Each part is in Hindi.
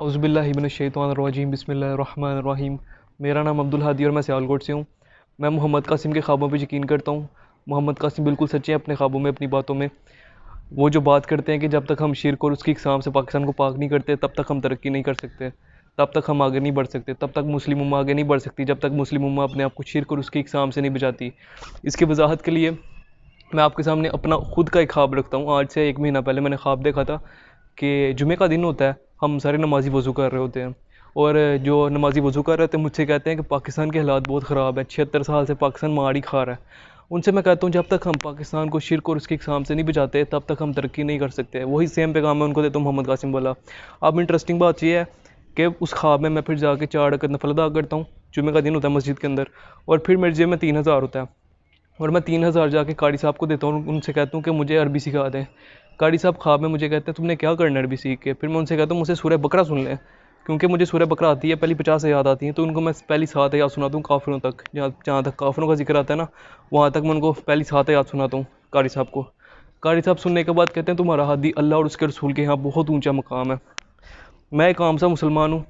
औज़ुबिल्लाहिमिनश्शैतानिर्रजीम बिस्मिल्लाहिर्रहमानिर्रहीम। मेरा नाम अब्दुल हादी और मैं सियालकोट से हूँ। मैं मोहम्मद कासिम के ख्वाबों पे यकीन करता हूँ। मोहम्मद कासिम बिल्कुल सच्चे हैं अपने ख्वाबों में, अपनी बातों में। वो जो बात करते हैं कि जब तक हम शिर्क और उसकी इक़साम से पाकिस्तान को पाक नहीं करते तब तक हम तरक्की नहीं कर सकते, तब तक हम आगे नहीं बढ़ सकते, तब तक मुस्लिम उम्मा आगे नहीं बढ़ सकती, जब तक मुस्लिम उम्मा अपने आप को शिर्क और उसकी इक़साम से नहीं बचाती। इसकी वजाहत के लिए मैं आपके सामने अपना खुद का एक ख्वाब रखता हूँ। आज से 1 महीना पहले मैंने ख्वाब देखा था कि जुमे का दिन होता है, हम सारे नमाज़ी वज़ू कर रहे होते हैं और जो नमाज़ी वज़ू कर रहे होते हैं मुझसे कहते हैं कि पाकिस्तान के हालात बहुत ख़राब है, 76 साल से पाकिस्तान मार ही खा रहा है। उनसे मैं कहता हूँ जब तक हम पाकिस्तान को शिर्क और उसकी इक़साम से नहीं बचाते तब तक हम तरक्की नहीं कर सकते। वही सेम पैगाम मैं उनको देता हूँ मोहम्मद कासिम वाला। अब इंटरेस्टिंग बात यह है कि उस ख्वाब में मैं फिर जाके 4 रकात नफल अदा करता हूँ। जुमे का दिन होता है मस्जिद के अंदर और फिर मेरे जेब में 3000 होता है और मैं 3000 जाके कारी साहब को देता हूँ। उनसे कहता हूँ कि मुझे अरबी सिखा दें। कारी साहब ख्वाब में मुझे कहते हैं तुमने क्या करना है अरबी सीख के। फिर मैं उनसे कहता हूँ मुझे सूरह बकरा सुन लें, क्योंकि मुझे सूरह बकरा आती है, पहली 50 याद आती हैं। तो उनको मैं पहली 7 याद सुनाता हूँ काफिरों तक, जहाँ जहाँ तक काफिरों का जिक्र आता है ना, वहाँ तक मैं उनको पहली 7 याद सुनाता हूँ कारी साहब को। कारी साहब सुनने के बाद कहते हैं तुम्हारा हादी अल्लाह और उसके रसूल के यहाँ बहुत ऊँचा मकाम है। मैं एक आम सा मुसलमान हूँ,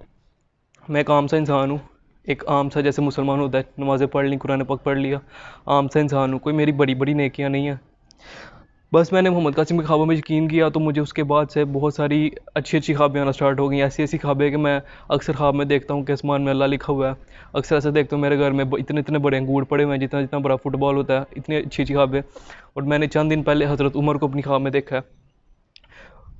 मैं एक आम सा इंसान हूँ, एक आम सा जैसे मुसलमान होता है, नमाज़ें पढ़ ली, कुरान पाक पढ़ लिया, आम सा इंसान हूँ। कोई मेरी बड़ी बड़ी नेकियां नहीं है। बस मैंने मोहम्मद कासिम के ख्वाबों में यकीन किया तो मुझे उसके बाद से बहुत सारी अच्छी अच्छी ख्वाबें आना स्टार्ट हो गई। ऐसी ऐसी ख्वाबें कि मैं अक्सर ख्वाब में देखता हूँ कि आसमान में अल्लाह लिखा हुआ है। अक्सर ऐसे देखता हूँ मेरे घर में इतने इतने बड़े अंगूर पड़े हुए हैं जितना जितना बड़ा फुटबॉल होता है, इतनी अच्छी अच्छी ख्वाबें। और मैंने चंद दिन पहले हज़रत उमर को अपनी ख्वाब में देखा है।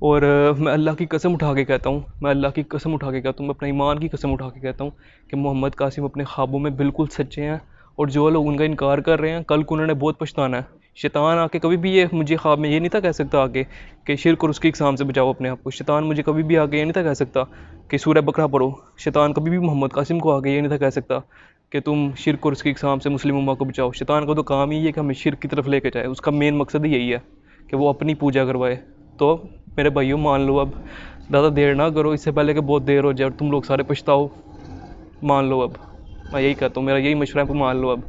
और मैं अल्लाह की कसम उठा के कहता हूँ, मैं अल्लाह की कसम उठा के कहता हूँ, मैं अपने ईमान की कसम उठा के कहता हूँ कि मोहम्मद कासिम अपने ख्वाबों में बिल्कुल सच्चे हैं। और जो लोग उनका इनकार कर रहे हैं कल को उन्होंने बहुत पछताना है। शैतान आके कभी भी ये मुझे ख्वाब में ये नहीं था कह सकता आके कि शिर्क और उसकी इक़साम से बचाओ अपने आप को। शैतान मुझे कभी भी आके ये नहीं था कह सकता कि सूरह बकरा पढ़ो। शैतान कभी भी मोहम्मद कासिम को आके ये नहीं था कह सकता कि तुम शिर्क और उसकी इक़साम से मुस्लिम उम्मा को बचाओ। शैतान का तो काम ही है कि हमें शिर्क की तरफ लेके जाए, उसका मेन मकसद ही यही है कि वो अपनी पूजा करवाए। तो मेरे भाइयों मान लो, अब ज़्यादा देर ना करो, इससे पहले कि बहुत देर हो जाए और तुम लोग सारे पछताओ। मान लो अब, मैं यही कहता हूँ, मेरा यही मशवरा है, मान लो अब।